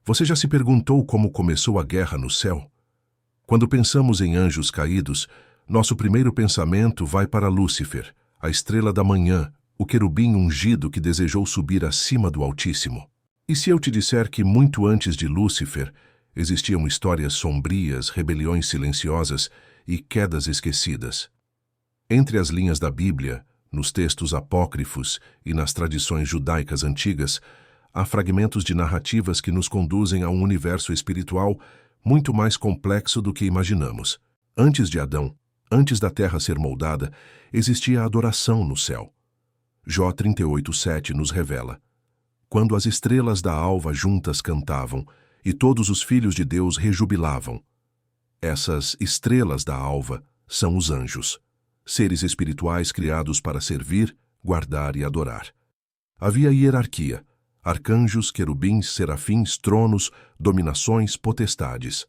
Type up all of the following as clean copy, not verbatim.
Você já se perguntou como começou a guerra no céu? Quando pensamos em anjos caídos, nosso primeiro pensamento vai para Lúcifer, a estrela da manhã, o querubim ungido que desejou subir acima do Altíssimo. E se eu te disser que muito antes de Lúcifer, existiam histórias sombrias, rebeliões silenciosas e quedas esquecidas? Entre as linhas da Bíblia, nos textos apócrifos e nas tradições judaicas antigas, há fragmentos de narrativas que nos conduzem a um universo espiritual muito mais complexo do que imaginamos. Antes de Adão, antes da terra ser moldada, existia a adoração no céu. Jó 38:7 nos revela: quando as estrelas da alva juntas cantavam e todos os filhos de Deus rejubilavam. Essas estrelas da alva são os anjos, seres espirituais criados para servir, guardar e adorar. Havia hierarquia: arcanjos, querubins, serafins, tronos, dominações, potestades.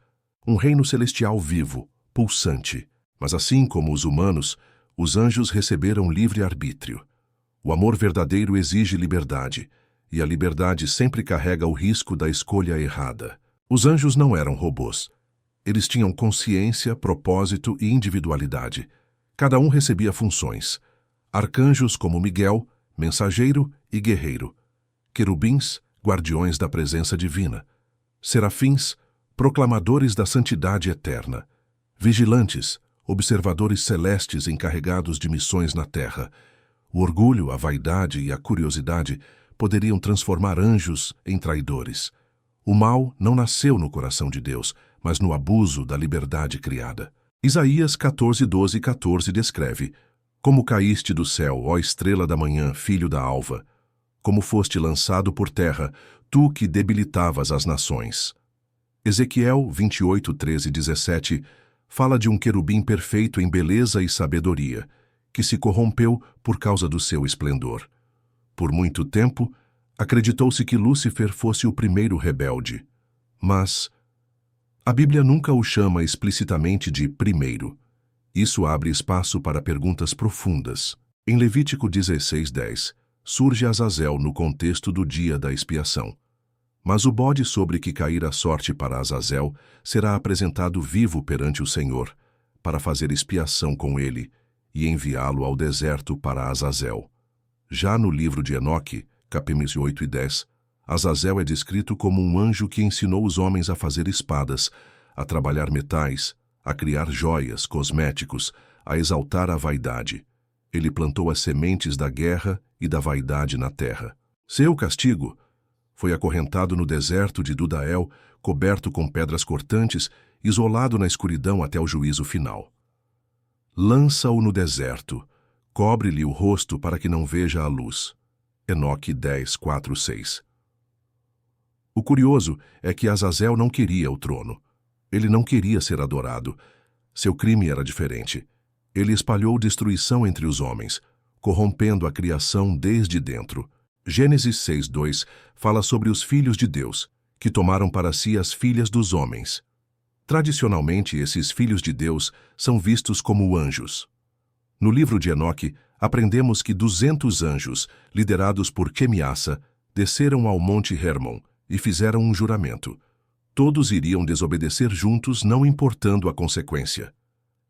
Um reino celestial vivo, pulsante. Mas assim como os humanos, os anjos receberam livre-arbítrio. O amor verdadeiro exige liberdade, e a liberdade sempre carrega o risco da escolha errada. Os anjos não eram robôs. Eles tinham consciência, propósito e individualidade. Cada um recebia funções. Arcanjos como Miguel, mensageiro e guerreiro. Querubins, guardiões da presença divina. Serafins, proclamadores da santidade eterna. Vigilantes, observadores celestes encarregados de missões na terra. O orgulho, a vaidade e a curiosidade poderiam transformar anjos em traidores. O mal não nasceu no coração de Deus, mas no abuso da liberdade criada. Isaías 14:12-14 descreve: como caíste do céu, ó estrela da manhã, filho da alva, como foste lançado por terra, tu que debilitavas as nações. Ezequiel 28:13-17 fala de um querubim perfeito em beleza e sabedoria, que se corrompeu por causa do seu esplendor. Por muito tempo, acreditou-se que Lúcifer fosse o primeiro rebelde. Mas a Bíblia nunca o chama explicitamente de primeiro. Isso abre espaço para perguntas profundas. Em Levítico 16:10, surge Azazel no contexto do dia da expiação. Mas o bode sobre que cair a sorte para Azazel será apresentado vivo perante o Senhor, para fazer expiação com ele e enviá-lo ao deserto para Azazel. Já no livro de Enoque, capítulos 8 e 10, Azazel é descrito como um anjo que ensinou os homens a fazer espadas, a trabalhar metais, a criar joias, cosméticos, a exaltar a vaidade. Ele plantou as sementes da guerra e da vaidade na terra. Seu castigo foi acorrentado no deserto de Dudael, coberto com pedras cortantes, isolado na escuridão até o juízo final. Lança-o no deserto, cobre-lhe o rosto para que não veja a luz. Enoque 10:4-6. O curioso é que Azazel não queria o trono. Ele não queria ser adorado. Seu crime era diferente. Ele espalhou destruição entre os homens, corrompendo a criação desde dentro. Gênesis 6:2 fala sobre os filhos de Deus, que tomaram para si as filhas dos homens. Tradicionalmente, esses filhos de Deus são vistos como anjos. No livro de Enoque, aprendemos que 200 anjos, liderados por Quemiassa, desceram ao Monte Hermon e fizeram um juramento. Todos iriam desobedecer juntos, não importando a consequência.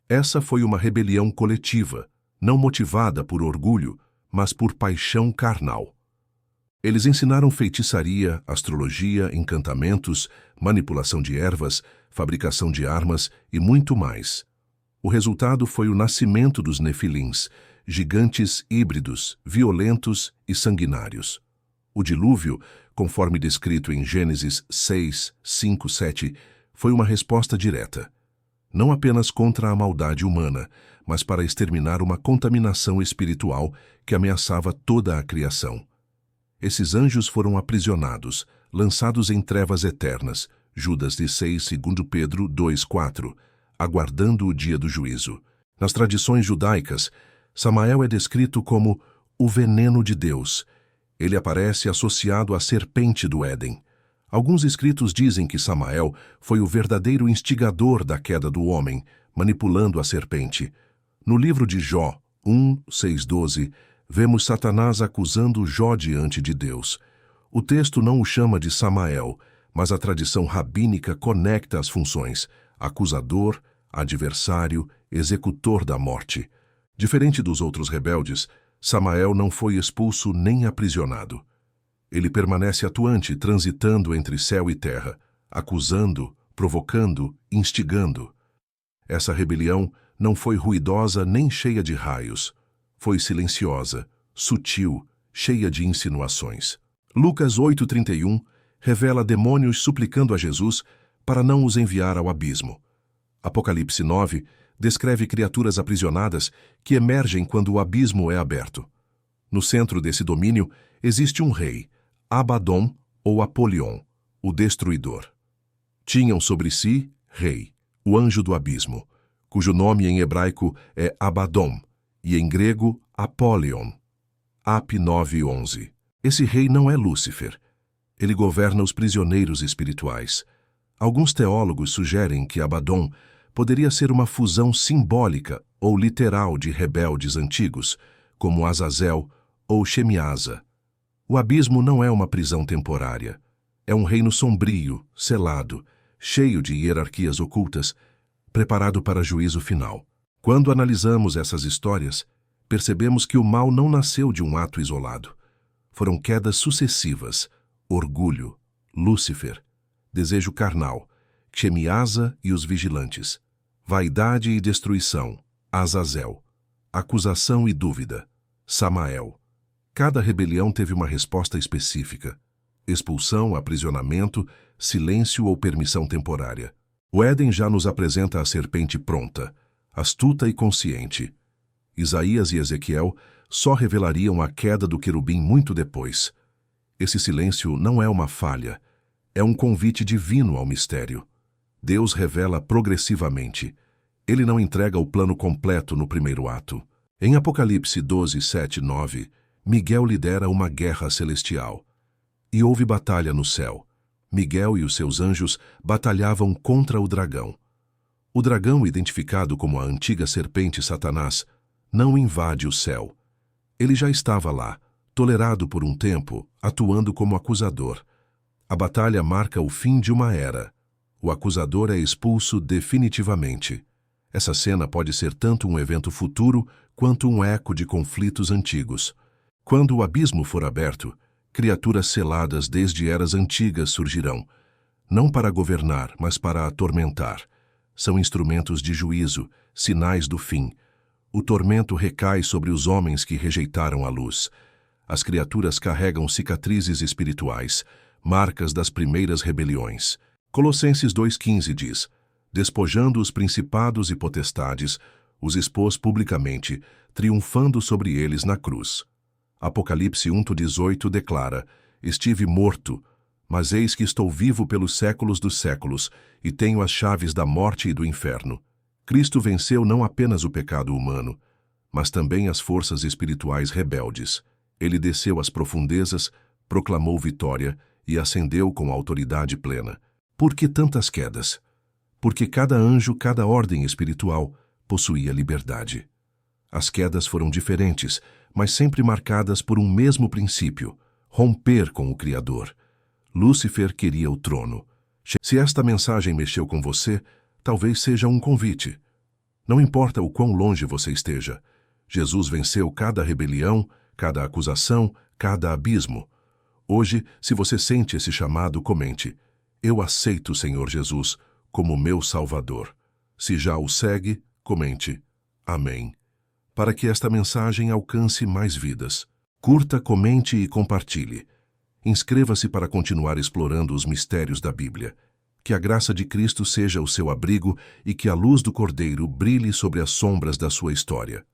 Essa foi uma rebelião coletiva, não motivada por orgulho, mas por paixão carnal. Eles ensinaram feitiçaria, astrologia, encantamentos, manipulação de ervas, fabricação de armas e muito mais. O resultado foi o nascimento dos nefilins, gigantes híbridos, violentos e sanguinários. O dilúvio, conforme descrito em Gênesis 6:5-7, foi uma resposta direta, não apenas contra a maldade humana, mas para exterminar uma contaminação espiritual que ameaçava toda a criação. Esses anjos foram aprisionados, lançados em trevas eternas, Judas 16, 2 Pedro 2:4, aguardando o dia do juízo. Nas tradições judaicas, Samael é descrito como o veneno de Deus. Ele aparece associado à serpente do Éden. Alguns escritos dizem que Samael foi o verdadeiro instigador da queda do homem, manipulando a serpente. No livro de Jó 1:6-12, vemos Satanás acusando Jó diante de Deus. O texto não o chama de Samael, mas a tradição rabínica conecta as funções: acusador, adversário, executor da morte. Diferente dos outros rebeldes, Samael não foi expulso nem aprisionado. Ele permanece atuante, transitando entre céu e terra, acusando, provocando, instigando. Essa rebelião não foi ruidosa nem cheia de raios. Foi silenciosa, sutil, cheia de insinuações. Lucas 8:31 revela demônios suplicando a Jesus para não os enviar ao abismo. Apocalipse 9 descreve criaturas aprisionadas que emergem quando o abismo é aberto. No centro desse domínio existe um rei, Abaddon ou Apolion, o destruidor. Tinham sobre si rei, o anjo do abismo, cujo nome em hebraico é Abaddon e em grego Apolion. Ap 9:11. Esse rei não é Lúcifer. Ele governa os prisioneiros espirituais. Alguns teólogos sugerem que Abaddon poderia ser uma fusão simbólica ou literal de rebeldes antigos, como Azazel ou Shemiasa. O abismo não é uma prisão temporária. É um reino sombrio, selado, cheio de hierarquias ocultas, preparado para juízo final. Quando analisamos essas histórias, percebemos que o mal não nasceu de um ato isolado. Foram quedas sucessivas: orgulho, Lúcifer; desejo carnal, Shemiasa e os vigilantes; vaidade e destruição, Azazel; acusação e dúvida, Samael. Cada rebelião teve uma resposta específica: expulsão, aprisionamento, silêncio ou permissão temporária. O Éden já nos apresenta a serpente pronta, astuta e consciente. Isaías e Ezequiel só revelariam a queda do querubim muito depois. Esse silêncio não é uma falha, é um convite divino ao mistério. Deus revela progressivamente. Ele não entrega o plano completo no primeiro ato. Em Apocalipse 12, 7, 9, Miguel lidera uma guerra celestial. E houve batalha no céu. Miguel e os seus anjos batalhavam contra o dragão. O dragão, identificado como a antiga serpente Satanás, não invade o céu. Ele já estava lá, tolerado por um tempo, atuando como acusador. A batalha marca o fim de uma era. O acusador é expulso definitivamente. Essa cena pode ser tanto um evento futuro quanto um eco de conflitos antigos. Quando o abismo for aberto, criaturas seladas desde eras antigas surgirão, não para governar, mas para atormentar. São instrumentos de juízo, sinais do fim. O tormento recai sobre os homens que rejeitaram a luz. As criaturas carregam cicatrizes espirituais, marcas das primeiras rebeliões. Colossenses 2,15 diz: despojando os principados e potestades, os expôs publicamente, triunfando sobre eles na cruz. Apocalipse 1:18 declara: estive morto, mas eis que estou vivo pelos séculos dos séculos, e tenho as chaves da morte e do inferno. Cristo venceu não apenas o pecado humano, mas também as forças espirituais rebeldes. Ele desceu às profundezas, proclamou vitória e ascendeu com autoridade plena. Por que tantas quedas? Porque cada anjo, cada ordem espiritual, possuía liberdade. As quedas foram diferentes, mas sempre marcadas por um mesmo princípio: romper com o Criador. Lúcifer queria o trono. Se esta mensagem mexeu com você, talvez seja um convite. Não importa o quão longe você esteja, Jesus venceu cada rebelião, cada acusação, cada abismo. Hoje, se você sente esse chamado, comente: eu aceito o Senhor Jesus como meu Salvador. Se já o segue, comente: amém. Para que esta mensagem alcance mais vidas, curta, comente e compartilhe. Inscreva-se para continuar explorando os mistérios da Bíblia. Que a graça de Cristo seja o seu abrigo e que a luz do Cordeiro brilhe sobre as sombras da sua história.